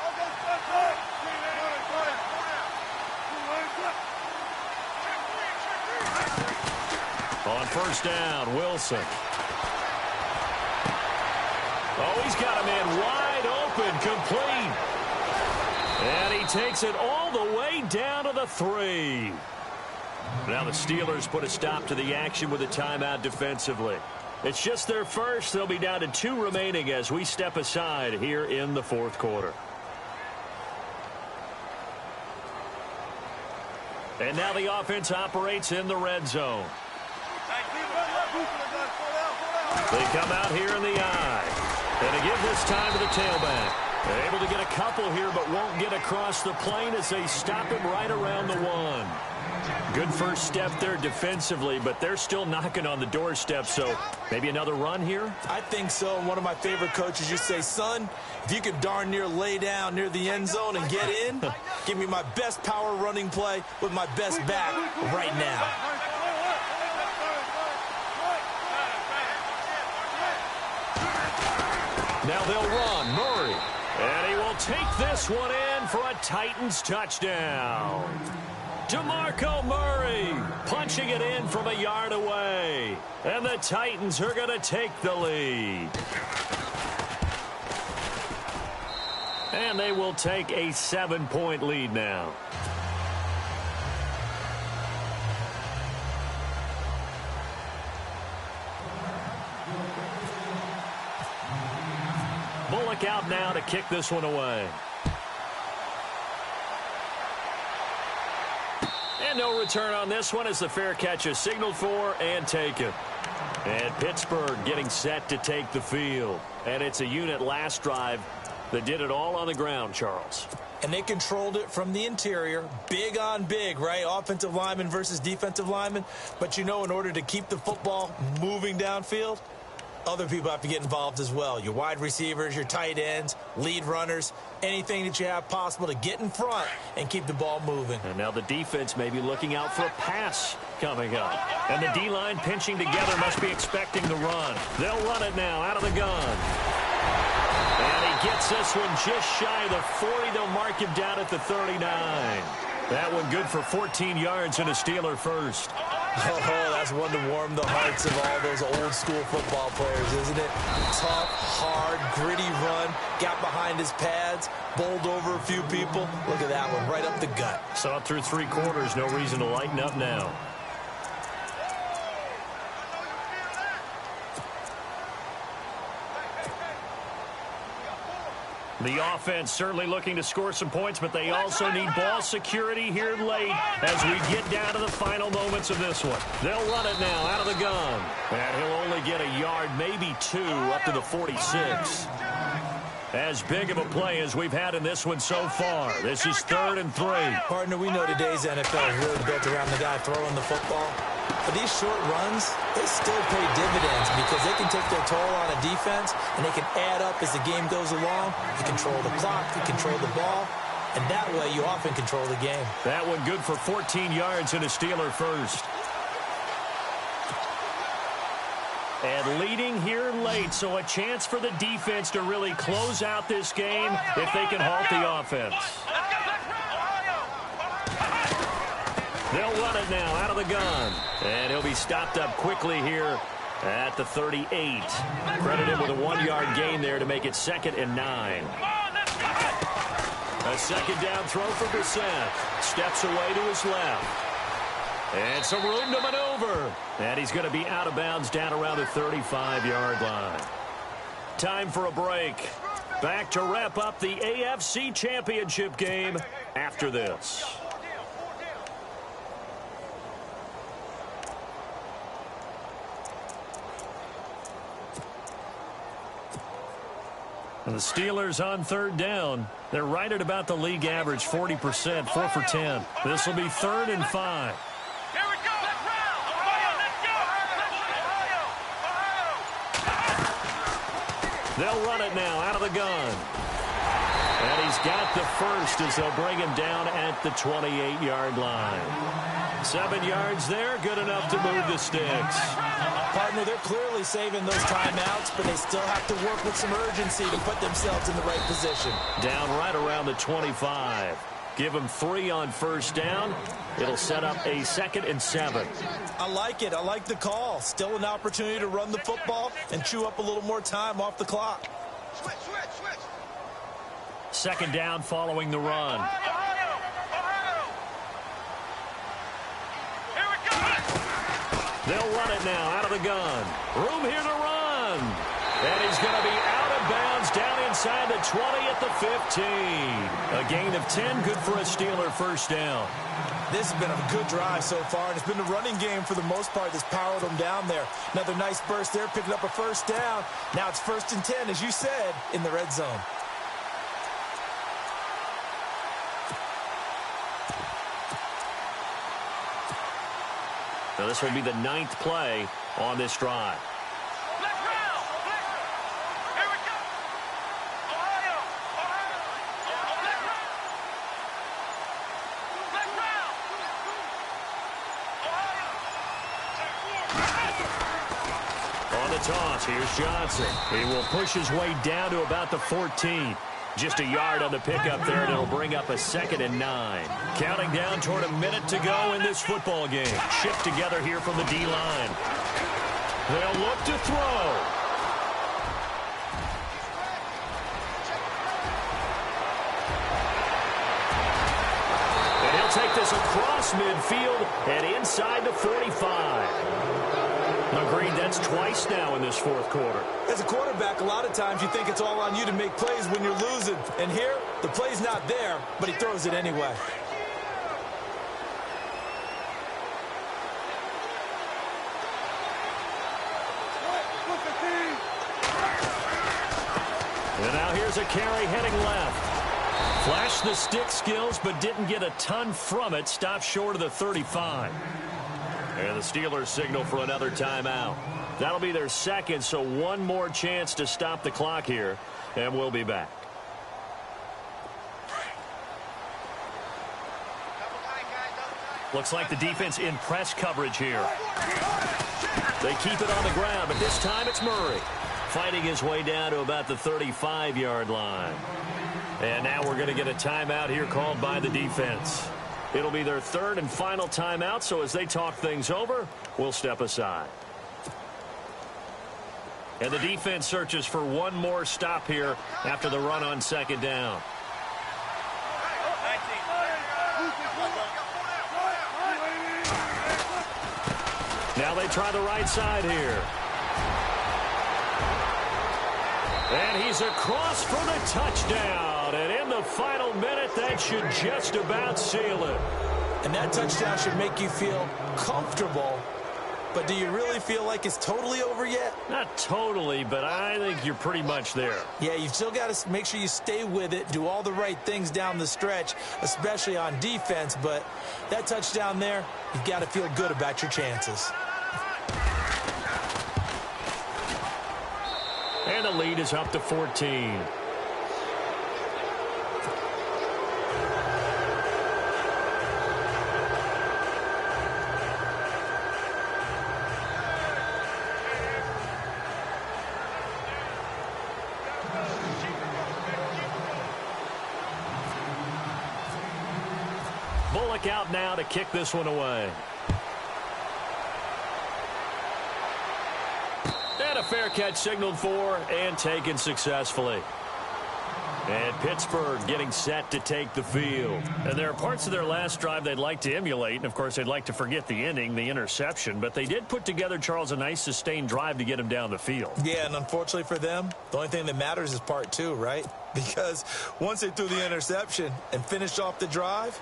On 1st down, Wilson. Oh, he's got a man wide open, complete. And he takes it all the way down to the 3. Now the Steelers put a stop to the action with a timeout defensively. It's just their first. They'll be down to 2 remaining as we step aside here in the 4th quarter. And now the offense operates in the red zone. They come out here in the eye. And to give this time to the tailback. They're able to get a couple here, but won't get across the plane as they stop him right around the 1. Good first step there defensively, but they're still knocking on the doorstep, so maybe another run here? I think so. One of my favorite coaches used to say, son, if you could darn near lay down near the end zone and get in, give me my best power running play with my best back right now. Now they'll run, Murray. And he will take this one in for a Titans touchdown. DeMarco Murray punching it in from a yard away. And the Titans are going to take the lead. And they will take a 7-point lead now. Bullock out now to kick this one away. And no return on this one as the fair catch is signaled for and taken. And Pittsburgh getting set to take the field. And it's a unit last drive that did it all on the ground, Charles. And they controlled it from the interior. Big on big, right? Offensive lineman versus defensive lineman. But, you know, in order to keep the football moving downfield, other people have to get involved as well. Your wide receivers, your tight ends, lead runners, anything that you have possible to get in front and keep the ball moving. And now the defense may be looking out for a pass coming up. And the D-line pinching together must be expecting the run. They'll run it now out of the gun. And he gets this one just shy of the 40. They'll mark him down at the 39. That one good for 14 yards and a Steeler first. Oh, that's one to warm the hearts of all those old-school football players, isn't it? Tough, hard, gritty run, got behind his pads, bowled over a few people. Look at that one, right up the gut. Saw it through 3 quarters, no reason to lighten up now. The offense certainly looking to score some points, but they also need ball security here late as we get down to the final moments of this one. They'll run it now out of the gun. And he'll only get a yard, maybe 2, up to the 46. As big of a play as we've had in this one so far. This is 3rd and 3. Partner, we know today's NFL is really built around the guy throwing the football. But these short runs, they still pay dividends because they can take their toll on a defense, and they can add up as the game goes along. You control the clock, you control the ball, and that way you often control the game. That one good for 14 yards and a Steeler first. And leading here late, so a chance for the defense to really close out this game if they can halt the offense. They'll run it now out of the gun. And he'll be stopped up quickly here at the 38. Credit him with a 1-yard gain there to make it 2nd and 9. A 2nd down throw for Brissett. Steps away to his left. And some room to maneuver. And he's going to be out of bounds down around the 35-yard line. Time for a break. Back to wrap up the AFC Championship game after this. And the Steelers on 3rd down. They're right at about the league average, 40%, 4 for 10. This will be 3rd and 5. Here we go. Ohio, let's go. They'll run it now out of the gun. And he's got the first as they'll bring him down at the 28-yard line. 7 yards there, good enough to move the sticks. Partner, they're clearly saving those timeouts, but they still have to work with some urgency to put themselves in the right position. Down right around the 25. Give them 3 on 1st down. It'll set up a 2nd and 7. I like it. I like the call. Still an opportunity to run the football and chew up a little more time off the clock. Switch. 2nd down following the run. Here we go. They'll run it now out of the gun. Room here to run. And he's going to be out of bounds down inside the 20 at the 15. A gain of 10, good for a Steeler 1st down. This has been a good drive so far, and it's been the running game for the most part that's powered them down there. Another nice burst there, picking up a 1st down. Now it's 1st and 10, as you said, in the red zone. Now this will be the 9th play on this drive. Let's round. Here we go. Ohio. Let's round. On the toss, here's Johnson. He will push his way down to about the 14. Just a yard on the pickup there, and it'll bring up a 2nd and 9. Counting down toward a minute to go in this football game. Shift together here from the D-line. They'll look to throw. And he'll take this across midfield and inside the 45. Agreed, that's twice now in this 4th quarter. As a quarterback, a lot of times you think it's all on you to make plays when you're losing. And here, the play's not there, but he throws it anyway. And now here's a carry heading left. Flashed the stick skills, but didn't get a ton from it. Stopped short of the 35. And the Steelers signal for another timeout. That'll be their 2nd, so one more chance to stop the clock here, and we'll be back. Looks like the defense in press coverage here. They keep it on the ground, but this time it's Murray. fighting his way down to about the 35-yard line. And now we're going to get a timeout here called by the defense. It'll be their third and final timeout, so as they talk things over, we'll step aside. And the defense searches for one more stop here after the run on second down. Now they try the right side here. And he's across for the touchdown. And in the final minute, that should just about seal it. And that touchdown should make you feel comfortable. But do you really feel like it's totally over yet? Not totally, but I think you're pretty much there. Yeah, you've still got to make sure you stay with it, do all the right things down the stretch, especially on defense. But that touchdown there, you've got to feel good about your chances. And the lead is up to 14. Bullock out now to kick this one away. And a fair catch signaled for and taken successfully. And Pittsburgh getting set to take the field. And there are parts of their last drive they'd like to emulate. And, of course, they'd like to forget the ending, the interception. But they did put together, Charles, a nice sustained drive to get him down the field. Yeah, and unfortunately for them, the only thing that matters is part two, right? Because once they threw the interception and finished off the drive,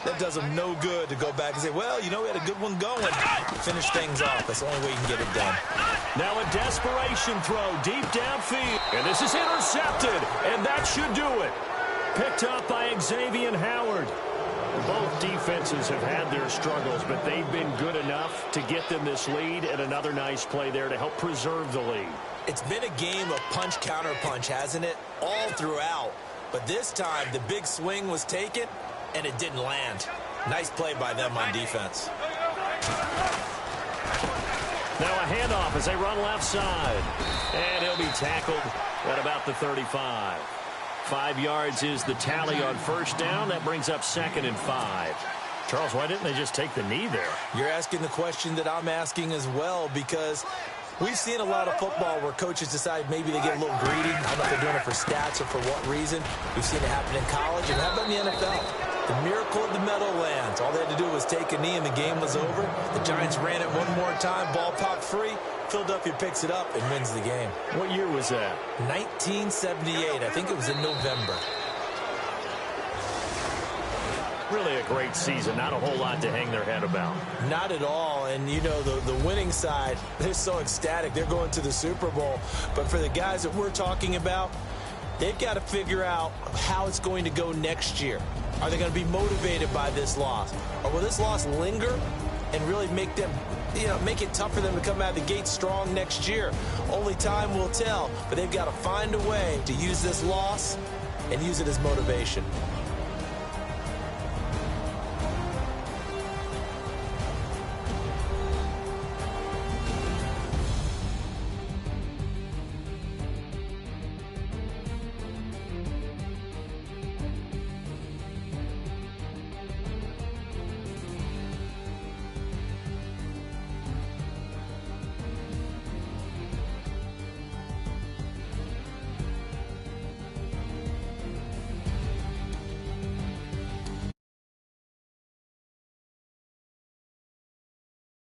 that does them no good to go back and say, well, you know, we had a good one going. Finish things off. That's the only way you can get it done. Now a desperation throw deep downfield. And this is intercepted. And that should do it. Picked up by Xavier Howard. Both defenses have had their struggles, but they've been good enough to get them this lead. And another nice play there to help preserve the lead. It's been a game of punch-counter-punch, hasn't it? All throughout. But this time, the big swing was taken, and it didn't land. Nice play by them on defense. Now a handoff as they run left side. And he'll be tackled at about the 35. 5 yards is the tally on first down. That brings up 2nd and 5. Charles, why didn't they just take the knee there? You're asking the question that I'm asking as well, because we've seen a lot of football where coaches decide maybe they get a little greedy. I don't know if they're doing it for stats or for what reason. We've seen it happen in college, and how about in the NFL? The miracle of the Meadowlands. All they had to do was take a knee, and the game was over. The Giants ran it one more time. Ball popped free. Philadelphia picks it up and wins the game. What year was that? 1978. I think it was in November. Really a great season. Not a whole lot to hang their head about. Not at all. And, you know, the winning side, they're so ecstatic. They're going to the Super Bowl. But for the guys that we're talking about, they've got to figure out how it's going to go next year. Are they going to be motivated by this loss? Or will this loss linger and really make them, you know, make it tough for them to come out of the gate strong next year? Only time will tell. But they've got to find a way to use this loss and use it as motivation.